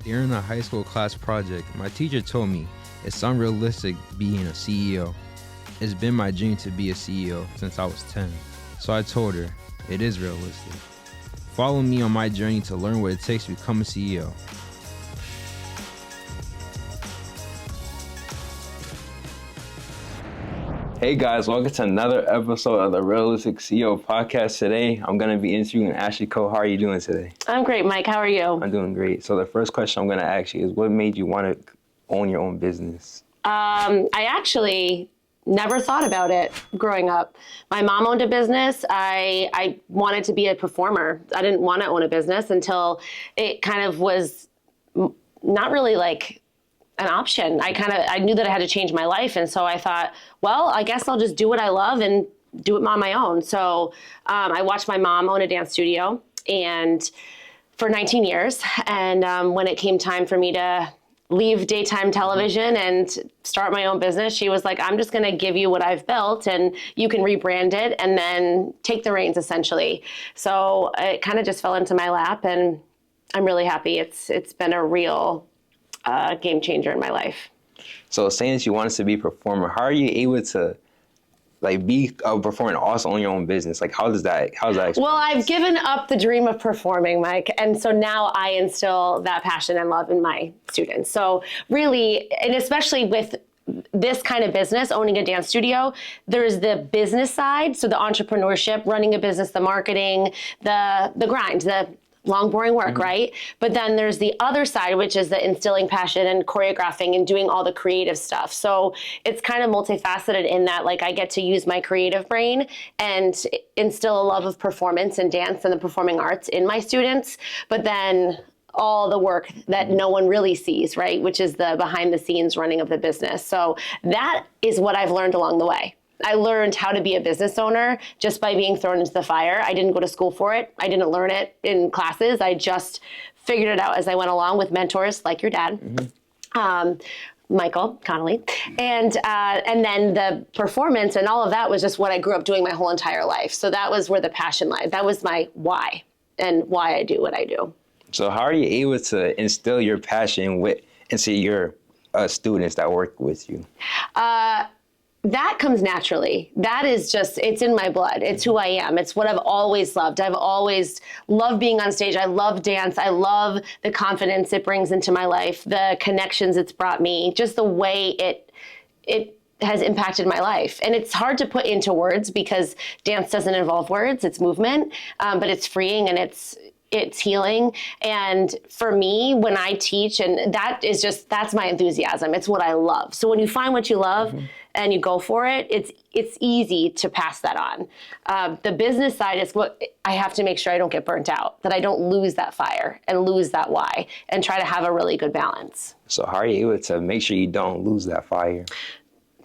During a high school class project, my teacher told me it's unrealistic being a CEO. It's been my dream to be a CEO since I was 10. So I told her, it is realistic. Follow me on my journey to learn what it takes to become a CEO. Hey guys, welcome to another episode of the Realistic CEO podcast. Today, I'm going to be interviewing Ashley Kohl. How are you doing today? I'm great, Mike. How are you? I'm doing great. So the first question I'm going to ask you is, what made you want to own your own business? I actually never thought about it growing up. My mom owned a business. I wanted to be a performer. I didn't want to own a business until it kind of was not really like an option. I knew that I had to change my life. And so I thought, well, I guess I'll just do what I love and do it on my own. So I watched my mom own a dance studio and for 19 years. And when it came time for me to leave daytime television and start my own business, she was like, I'm just going to give you what I've built and you can rebrand it and then take the reins essentially. So it kind of just fell into my lap and I'm really happy. It's been a real game changer in my life. So saying that you wanted to be a performer, how are you able to be a performer and also own your own business? How's that? Well, I've given up the dream of performing, Mike. And so now I instill that passion and love in my students. So really, and especially with this kind of business, owning a dance studio, there's the business side. So the entrepreneurship, running a business, the marketing, the grind, the long, boring work, right? But then there's the other side, which is the instilling passion and choreographing and doing all the creative stuff. So it's kind of multifaceted in that, I get to use my creative brain and instill a love of performance and dance and the performing arts in my students. But then all the work that no one really sees, right? Which is the behind the scenes running of the business. So that is what I've learned along the way. I learned how to be a business owner just by being thrown into the fire. I didn't go to school for it. I didn't learn it in classes. I just figured it out as I went along with mentors like your dad, Michael Connolly. And then the performance and all of that was just what I grew up doing my whole entire life. So that was where the passion lied. That was my why and why I do what I do. So how are you able to instill your passion into your students that work with you? That comes naturally. That is just, it's in my blood. It's who I am. It's what I've always loved. I've always loved being on stage. I love dance. I love the confidence it brings into my life, the connections it's brought me, just the way it has impacted my life. And it's hard to put into words because dance doesn't involve words. It's movement, but it's freeing and it's healing. And for me, when I teach, and that's my enthusiasm. It's what I love. So when you find what you love and you go for it, it's easy to pass that on. The business side is what I have to make sure I don't get burnt out, that I don't lose that fire and lose that why, and try to have a really good balance. So how are you able to make sure you don't lose that fire?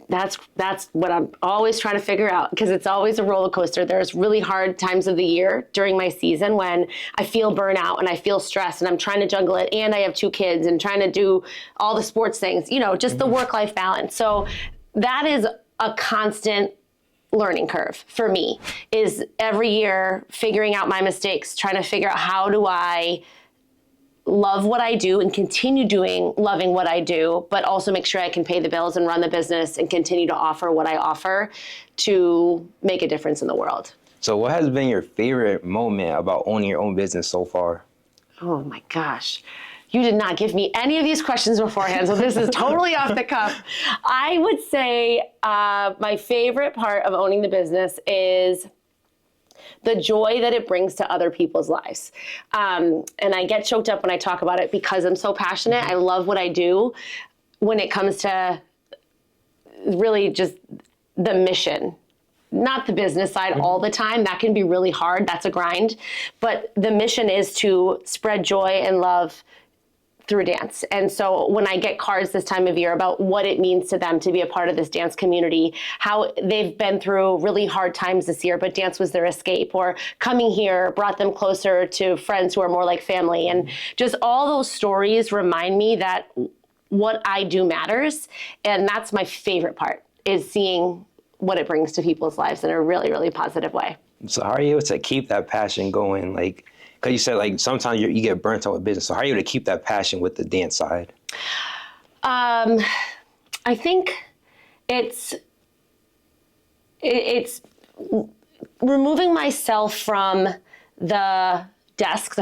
That's what I'm always trying to figure out, because it's always a roller coaster. There's really hard times of the year during my season when I feel burnout and I feel stressed and I'm trying to juggle it and I have 2 kids and trying to do all the sports things, just the work-life balance. So that is a constant learning curve for me, is every year figuring out my mistakes, trying to figure out how do I love what I do and continue loving what I do, but also make sure I can pay the bills and run the business and continue to offer what I offer to make a difference in the world. So what has been your favorite moment about owning your own business so far? Oh my gosh. You did not give me any of these questions beforehand, so this is totally off the cuff. I would say my favorite part of owning the business is the joy that it brings to other people's lives. And I get choked up when I talk about it because I'm so passionate. I love what I do when it comes to really just the mission, not the business side all the time. That can be really hard. That's a grind. But the mission is to spread joy and love through dance. And so when I get cards this time of year about what it means to them to be a part of this dance community, how they've been through really hard times this year, but dance was their escape, or coming here brought them closer to friends who are more like family. And just all those stories remind me that what I do matters. And that's my favorite part, is seeing what it brings to people's lives in a really, really positive way. So how are you able to keep that passion going? Because you said like sometimes you get burnt out with business. So how are you able to keep that passion with the dance side? I think it's removing myself from the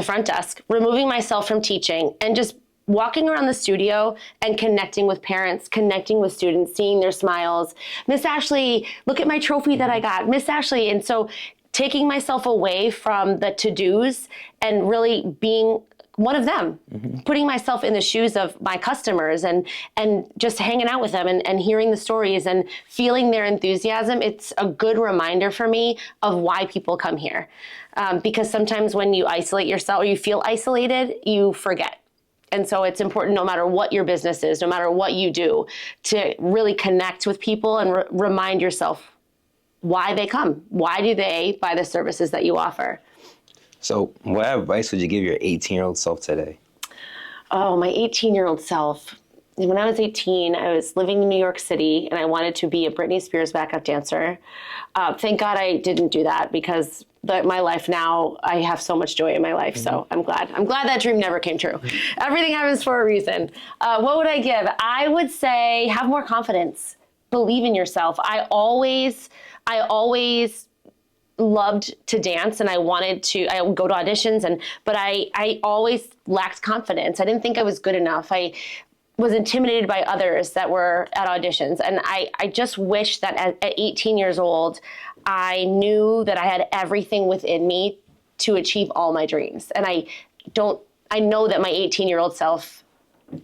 front desk, removing myself from teaching, and just walking around the studio and connecting with parents, connecting with students, seeing their smiles. Miss Ashley, look at my trophy that I got. Miss Ashley. And so taking myself away from the to-dos and really being one of them, putting myself in the shoes of my customers and just hanging out with them and hearing the stories and feeling their enthusiasm. It's a good reminder for me of why people come here. Because sometimes when you isolate yourself or you feel isolated, you forget. And so it's important, no matter what your business is, no matter what you do, to really connect with people and remind yourself why they come. Why do they buy the services that you offer? So what advice would you give your 18-year-old self today? Oh, my 18-year-old self. When I was 18, I was living in New York City and I wanted to be a Britney Spears backup dancer. Thank God I didn't do that, because my life now, I have so much joy in my life. So I'm glad that dream never came true. Everything happens for a reason. What would I give? I would say have more confidence. Believe in yourself. I always loved to dance and I would go to auditions, but I always lacked confidence. I didn't think I was good enough. I was intimidated by others that were at auditions. And I just wish that at 18 years old, I knew that I had everything within me to achieve all my dreams. And I know that my 18-year-old self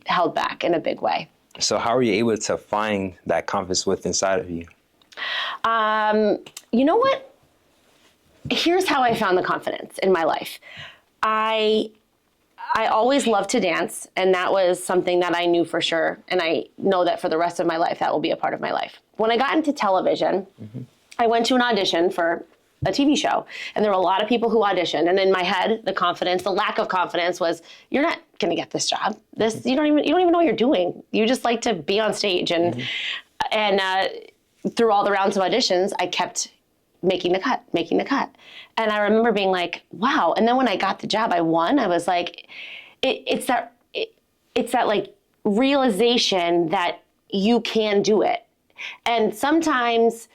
held back in a big way. So how were you able to find that confidence within inside of you? You know what? Here's how I found the confidence in my life. I always loved to dance, and that was something that I knew for sure. And I know that for the rest of my life, that will be a part of my life. When I got into television, I went to an audition for a TV show, and there were a lot of people who auditioned. And in my head, the lack of confidence was, you're not going to get this job. You don't even know what you're doing. You just like to be on stage. And through all the rounds of auditions, I kept making the cut. And I remember being like, wow. And then when I got the job, I won. I was like, it's that like realization that you can do it. And sometimes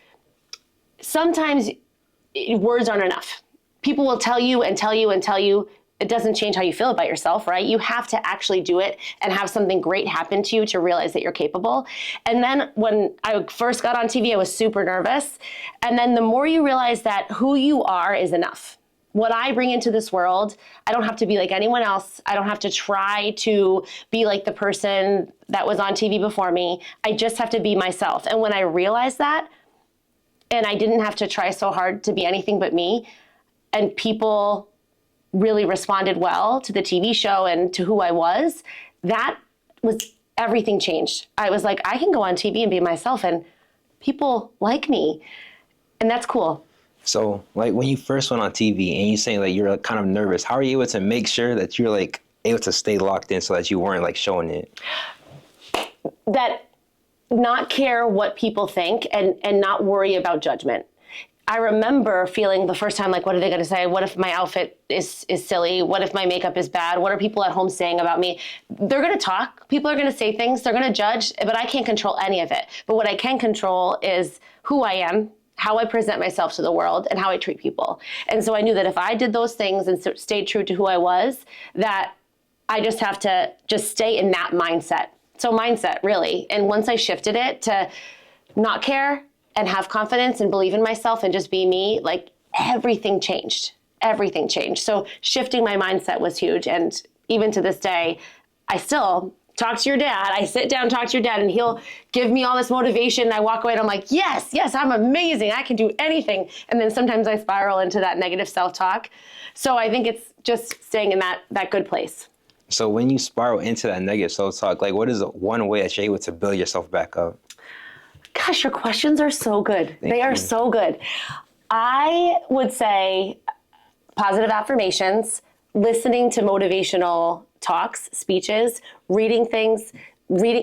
words aren't enough. People will tell you and tell you and tell you. It doesn't change how you feel about yourself, right? You have to actually do it and have something great happen to you to realize that you're capable. And then when I first got on TV, I was super nervous. And then the more you realize that who you are is enough. What I bring into this world, I don't have to be like anyone else. I don't have to try to be like the person that was on TV before me. I just have to be myself. And when I realized that, and I didn't have to try so hard to be anything but me, and people really responded well to the TV show and to who I was, everything changed. I was like, I can go on TV and be myself and people like me. And that's cool. So like when you first went on TV and you saying like you're kind of nervous, how are you able to make sure that you're like able to stay locked in so that you weren't like showing it? That not care what people think and not worry about judgment. I remember feeling the first time, like, what are they going to say? What if my outfit is silly? What if my makeup is bad? What are people at home saying about me? They're going to talk. People are going to say things. They're going to judge, but I can't control any of it. But what I can control is who I am, how I present myself to the world, and how I treat people. And so I knew that if I did those things and stayed true to who I was, that I just have to just stay in that mindset. So mindset, really. And once I shifted it to not care and have confidence and believe in myself and just be me, like everything changed. Everything changed. So shifting my mindset was huge. And even to this day, I still talk to your dad. I sit down, talk to your dad, and he'll give me all this motivation. And I walk away and I'm like, yes, I'm amazing. I can do anything. And then sometimes I spiral into that negative self-talk. So I think it's just staying in that good place. So when you spiral into that negative self-talk, like what is one way that you're able to build yourself back up? Gosh, your questions are so good. They are so good. I would say positive affirmations, listening to motivational talks, speeches, reading things,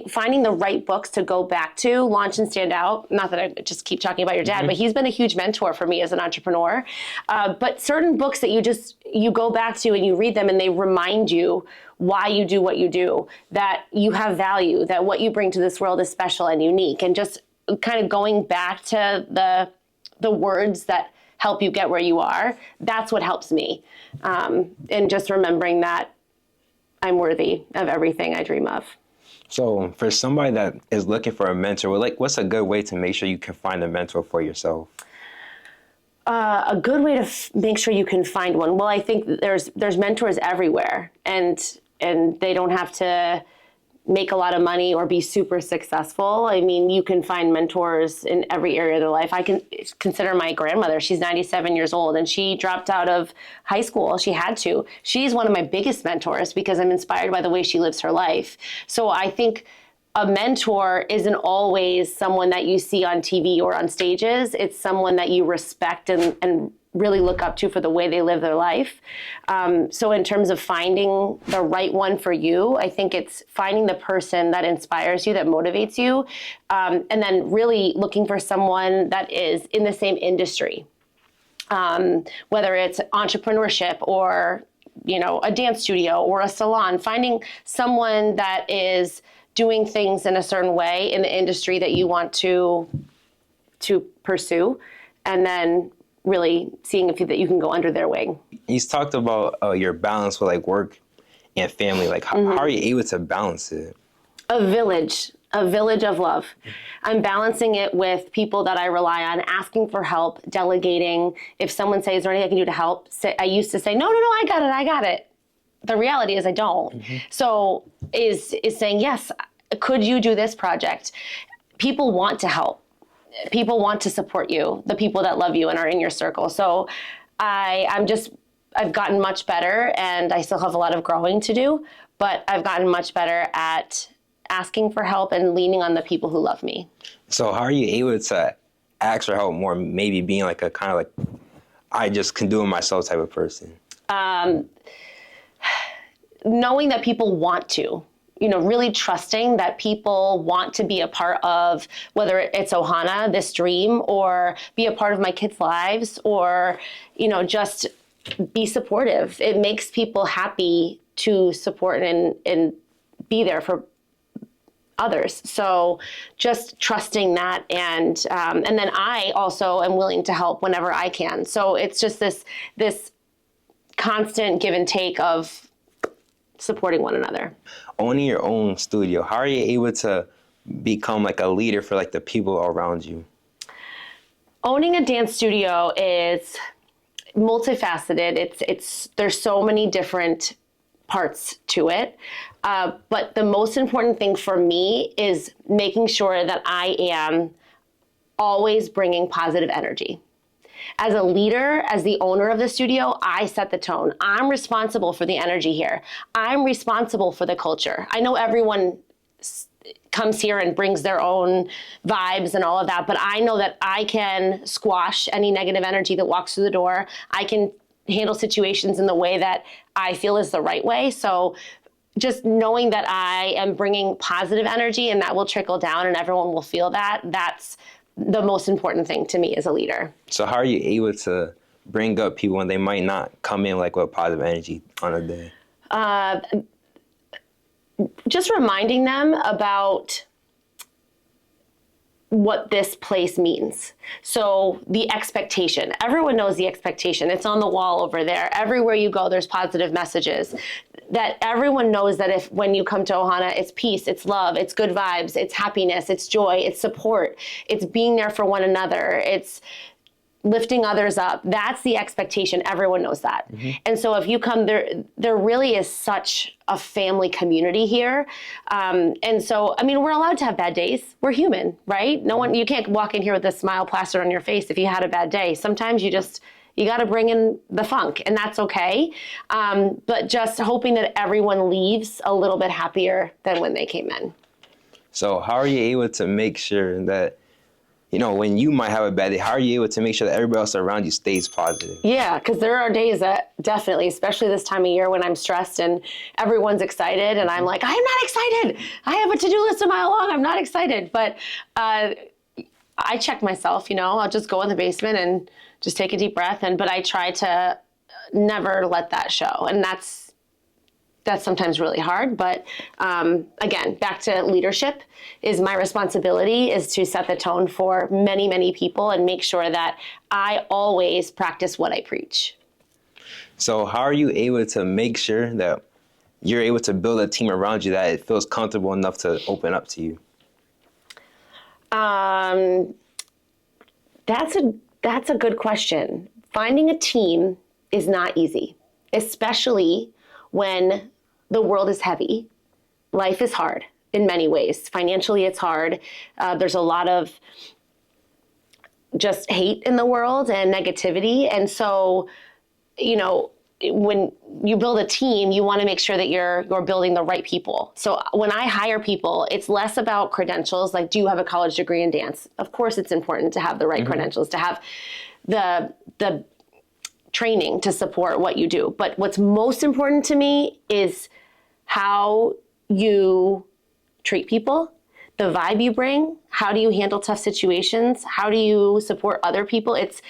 finding the right books to go back to, Launch and Stand Out. Not that I just keep talking about your dad, but he's been a huge mentor for me as an entrepreneur. But certain books that you go back to and you read them and they remind you why you do what you do, that you have value, that what you bring to this world is special and unique, and just kind of going back to the words that help you get where you are. That's what helps me. And just remembering that I'm worthy of everything I dream of. So for somebody that is looking for a mentor, what's a good way to make sure you can find a mentor for yourself? A good way to make sure you can find one. Well, I think there's mentors everywhere, and they don't have to make a lot of money or be super successful. I mean, you can find mentors in every area of their life. I can consider my grandmother. She's 97 years old and she dropped out of high school. She had to. She's one of my biggest mentors because I'm inspired by the way she lives her life. So I think a mentor isn't always someone that you see on TV or on stages. It's someone that you respect and really look up to for the way they live their life. So in terms of finding the right one for you, I think it's finding the person that inspires you, that motivates you, and then really looking for someone that is in the same industry, whether it's entrepreneurship or a dance studio or a salon, finding someone that is doing things in a certain way in the industry that you want to pursue, and then really seeing if you can go under their wing. You talked about your balance with work and family. How are you able to balance it? A village of love. I'm balancing it with people that I rely on, asking for help, delegating. If someone says, is there anything I can do to help? I used to say, no, I got it. The reality is I don't. So is saying, yes, could you do this project? People want to help. People want to support you, the people that love you and are in your circle. So I've gotten much better, and I still have a lot of growing to do, but I've gotten much better at asking for help and leaning on the people who love me. So how are you able to ask for help more, maybe being a kind of I just can do it myself type of person? Knowing that people want to. Really trusting that people want to be a part of, whether it's Ohana, this dream, or be a part of my kids' lives, or, just be supportive. It makes people happy to support and be there for others. So just trusting that. And then I also am willing to help whenever I can. So it's just this constant give and take of supporting one another. Owning your own studio, how are you able to become a leader for the people around you? Owning a dance studio is multifaceted. There's so many different parts to it. But the most important thing for me is making sure that I am always bringing positive energy. As a leader, as the owner of the studio, I set the tone. I'm responsible for the energy here. I'm responsible for the culture. I know everyone comes here and brings their own vibes and all of that, but I know that I can squash any negative energy that walks through the door. I can handle situations in the way that I feel is the right way. So just knowing that I am bringing positive energy and that will trickle down and everyone will feel that, that's the most important thing to me as a leader. So how are you able to bring up people when they might not come in with positive energy on a day? Just reminding them about what this place means. So the expectation, everyone knows the expectation. It's on the wall over there. Everywhere you go, there's positive messages. That everyone knows that when you come to Ohana, it's peace, it's love, it's good vibes, it's happiness, it's joy, it's support, it's being there for one another, it's lifting others up. That's the expectation. Everyone knows that. And so if you come there really is such a family community here. And so, we're allowed to have bad days. We're human, right? You can't walk in here with a smile plastered on your face if you had a bad day. Sometimes you got to bring in the funk, and that's okay. But just hoping that everyone leaves a little bit happier than when they came in. So how are you able to make sure that when you might have a bad day, how are you able to make sure that everybody else around you stays positive? Yeah, because there are days that definitely, especially this time of year when I'm stressed and everyone's excited and I'm like, I'm not excited. I have a to-do list a mile long. I'm not excited. But I check myself, I'll just go in the basement and just take a deep breath. But I try to never let that show. And that's sometimes really hard. But again, back to leadership is my responsibility is to set the tone for many, many people and make sure that I always practice what I preach. So how are you able to make sure that you're able to build a team around you that it feels comfortable enough to open up to you? That's a good question. Finding a team is not easy, especially when the world is heavy. Life is hard in many ways. Financially, it's hard. There's a lot of just hate in the world and negativity. And so, when you build a team, you want to make sure that you're building the right people. So when I hire people, it's less about credentials. Like, do you have a college degree in dance? Of course, it's important to have the right credentials, to have the training to support what you do. But what's most important to me is how you treat people, the vibe you bring, how do you handle tough situations, how do you support other people. It's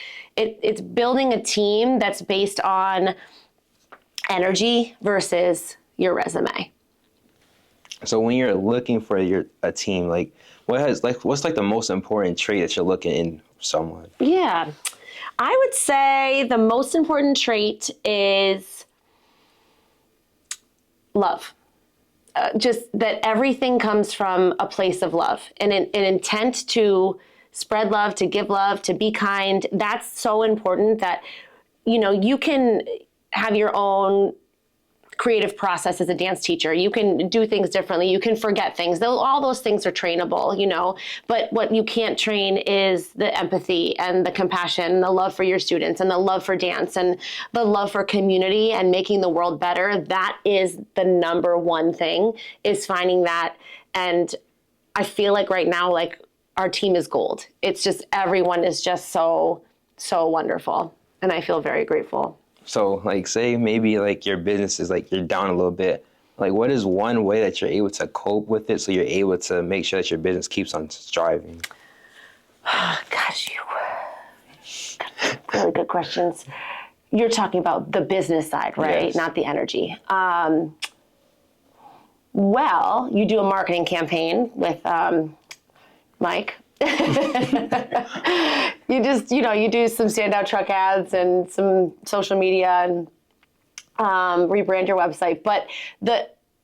building a team that's based on energy versus your resume. So when you're looking for a team, what's the most important trait that you're looking in someone? Yeah. I would say the most important trait is love. Just that everything comes from a place of love and an intent to spread love, to give love, to be kind. That's so important that, you can have your own creative process as a dance teacher. You can do things differently. You can forget things. All those things are trainable, but what you can't train is the empathy and the compassion and the love for your students and the love for dance and the love for community and making the world better. That is the number one thing, is finding that. And I feel like right now, our team is gold. It's just, everyone is just so, so wonderful. And I feel very grateful. So, say maybe your business is you're down a little bit. What is one way that you're able to cope with it so you're able to make sure that your business keeps on striving? Gosh, really good questions. You're talking about the business side, right? Yes. Not the energy. Well, you do a marketing campaign with Mike. You just, you do some standout truck ads and some social media and rebrand your website. But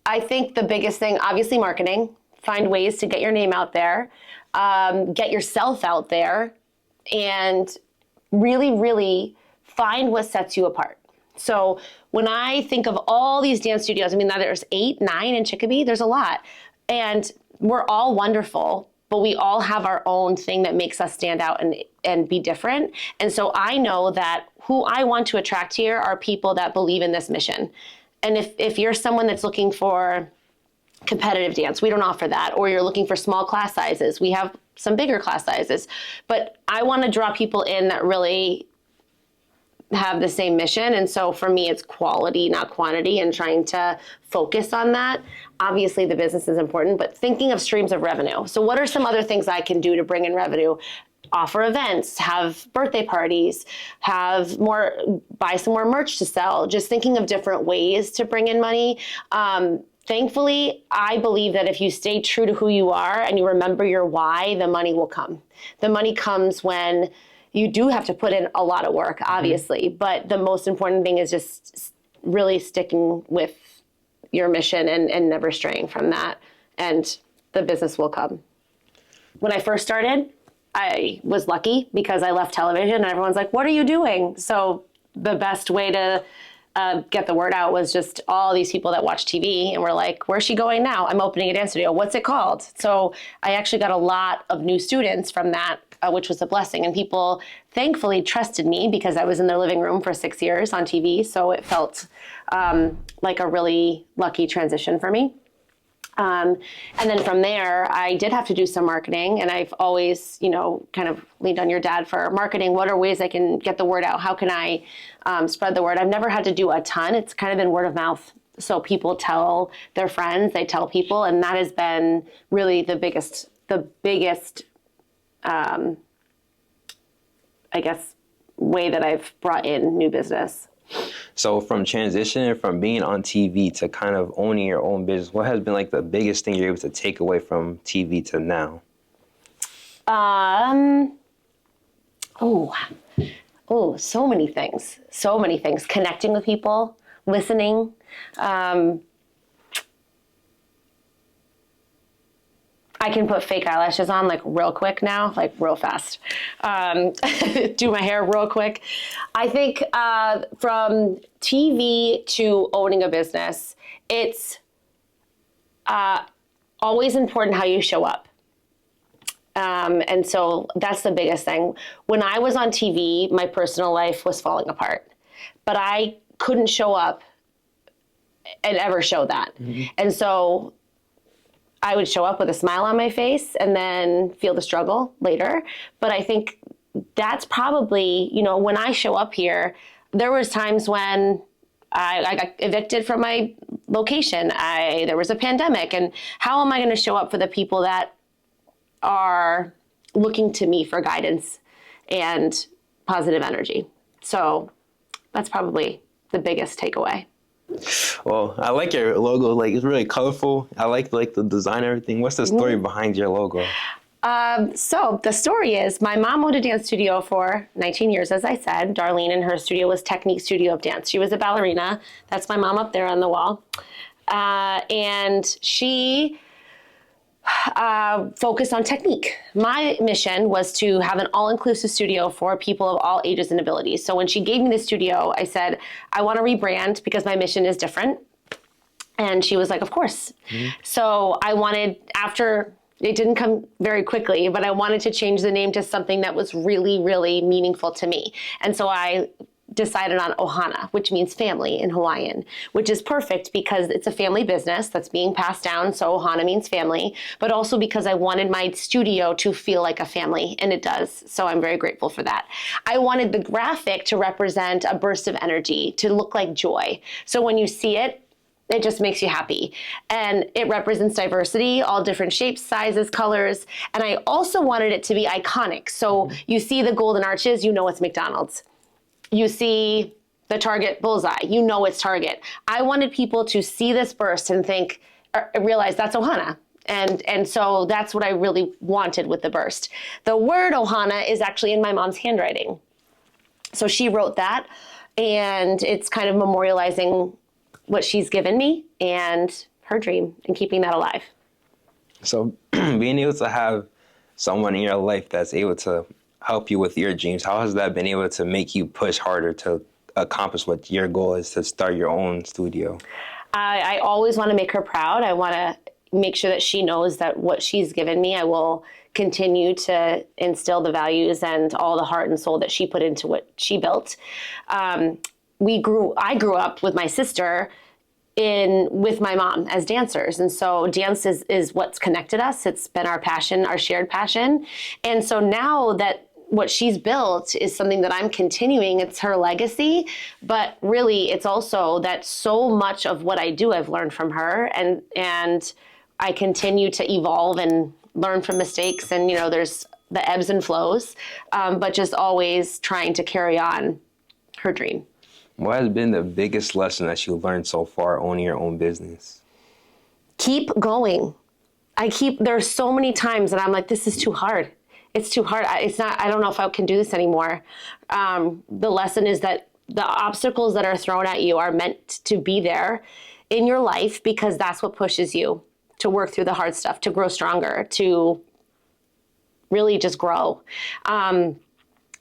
I think the biggest thing, obviously marketing, find ways to get your name out there, get yourself out there, and really, really find what sets you apart. So when I think of all these dance studios, now there's 8, 9 in Chicopee, there's a lot. And we're all wonderful, but we all have our own thing that makes us stand out and be different. And so I know that who I want to attract here are people that believe in this mission. And if you're someone that's looking for competitive dance, we don't offer that. Or you're looking for small class sizes, we have some bigger class sizes. But I want to draw people in that really have the same mission. And so for me, it's quality, not quantity, and trying to focus on that. Obviously, the business is important, but thinking of streams of revenue. So what are some other things I can do to bring in revenue? Offer events, have birthday parties, buy some more merch to sell, just thinking of different ways to bring in money. Thankfully, I believe that if you stay true to who you are and you remember your why, the money will come. The money comes when you do have to put in a lot of work, obviously, but the most important thing is just really sticking with your mission and never straying from that, and the business will come. When I first started, I was lucky because I left television and everyone's like, what are you doing? So the best way to get the word out was just all these people that watch TV and were like, where's she going now? I'm opening a dance studio. What's it called? So I actually got a lot of new students from that, which was a blessing. And people thankfully trusted me because I was in their living room for 6 years on TV. So it felt like a really lucky transition for me. And then from there, I did have to do some marketing, and I've always, kind of leaned on your dad for marketing. What are ways I can get the word out? How can I spread the word? I've never had to do a ton. It's kind of been word of mouth. So people tell their friends, they tell people, and that has been really the biggest, I guess, way that I've brought in new business. So from transitioning from being on TV to kind of owning your own business, what has been like the biggest thing you're able to take away from TV to now? So many things. So many things. Connecting with people, listening. I can put fake eyelashes on like real quick now, like real fast. Do my hair real quick. I think from TV to owning a business, it's always important how you show up. And so that's the biggest thing. When I was on TV, my personal life was falling apart, but I couldn't show up and ever show that. Mm-hmm. And so I would show up with a smile on my face and then feel the struggle later. But I think that's probably, when I show up here, there was times when I got evicted from my location. There was a pandemic, and how am I going to show up for the people that are looking to me for guidance and positive energy? So that's probably the biggest takeaway. Well, I like your logo. Like, it's really colorful. I like the design and everything. What's the story behind your logo? So the story is my mom owned a dance studio for 19 years, as I said. Darlene, and her studio was Technique Studio of Dance. She was a ballerina. That's my mom up there on the wall. And she focused on technique. My mission was to have an all-inclusive studio for people of all ages and abilities. So when she gave me the studio, I said, I want to rebrand because my mission is different. And she was like, of course. Mm-hmm. So I wanted, after, it didn't come very quickly, but I wanted to change the name to something that was really, really meaningful to me. And so I decided on Ohana, which means family in Hawaiian, which is perfect because it's a family business that's being passed down. So Ohana means family, but also because I wanted my studio to feel like a family, and it does. So I'm very grateful for that. I wanted the graphic to represent a burst of energy, to look like joy. So when you see it, it just makes you happy. And it represents diversity, all different shapes, sizes, colors. And I also wanted it to be iconic. So you see the golden arches, you know it's McDonald's. You see the Target bullseye, you know it's Target. I wanted people to see this burst and think, or realize that's Ohana. And so that's what I really wanted with the burst. The word Ohana is actually in my mom's handwriting. So she wrote that, and it's kind of memorializing what she's given me and her dream and keeping that alive. So being able to have someone in your life that's able to help you with your dreams, how has that been able to make you push harder to accomplish what your goal is, to start your own studio? I always want to make her proud. I want to make sure that she knows that what she's given me, I will continue to instill the values and all the heart and soul that she put into what she built. I grew up with my sister with my mom as dancers. And so dance is what's connected us. It's been our passion, our shared passion. And so now that what she's built is something that I'm continuing, it's her legacy, but really it's also that so much of what I do, I've learned from her, and I continue to evolve and learn from mistakes. And, there's the ebbs and flows, but just always trying to carry on her dream. What has been the biggest lesson that you've learned so far owning your own business? Keep going. There's so many times that I'm like, this is too hard. It's too hard. I don't know if I can do this anymore. The lesson is that the obstacles that are thrown at you are meant to be there in your life because that's what pushes you to work through the hard stuff, to grow stronger, to really just grow.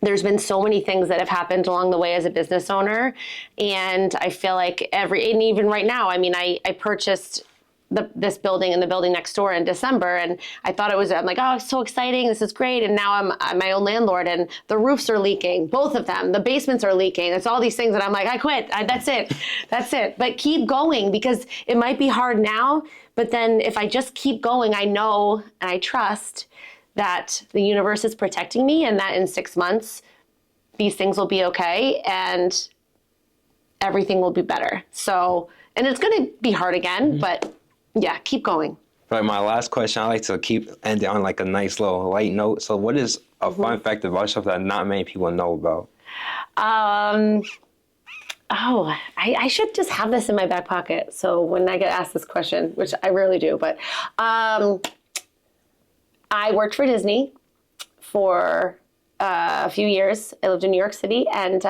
There's been so many things that have happened along the way as a business owner. And I feel like and even right now, I purchased this building and the building next door in December. And I thought I'm like, oh, it's so exciting. This is great. And now I'm my own landlord and the roofs are leaking, both of them. The basements are leaking. It's all these things that I'm like, I quit. That's it. That's it. But keep going, because it might be hard now. But then if I just keep going, I know and I trust that the universe is protecting me, and that in 6 months, these things will be okay and everything will be better. So, and it's going to be hard again, but yeah, keep going. For my last question, I like to keep ending on like a nice little light note. So what is a fun fact about yourself that not many people know about? I should just have this in my back pocket. So when I get asked this question, which I rarely do, but I worked for Disney for a few years. I lived in New York City, and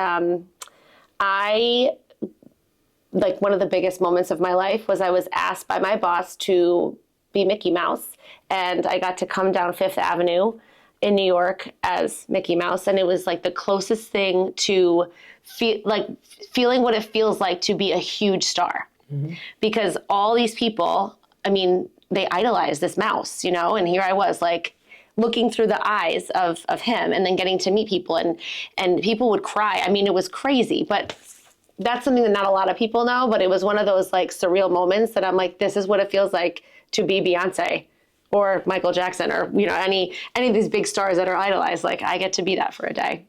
like one of the biggest moments of my life was I was asked by my boss to be Mickey Mouse, and I got to come down Fifth Avenue in New York as Mickey Mouse, and it was like the closest thing to feeling what it feels like to be a huge star, because all these people, I mean, they idolize this mouse, you know, and here I was like looking through the eyes of him, and then getting to meet people, and people would cry. I mean, it was crazy, but that's something that not a lot of people know, but it was one of those like surreal moments that I'm like, this is what it feels like to be Beyonce or Michael Jackson, or, you know, any of these big stars that are idolized. Like, I get to be that for a day.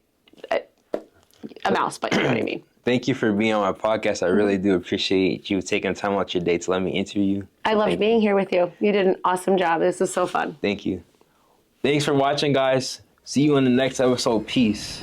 A mouse, but you know what I mean. Thank you for being on my podcast. I really do appreciate you taking time out your day to let me interview you. I loved being here with you. You did an awesome job. This is so fun. Thank you. Thanks for watching, guys. See you in the next episode. Peace.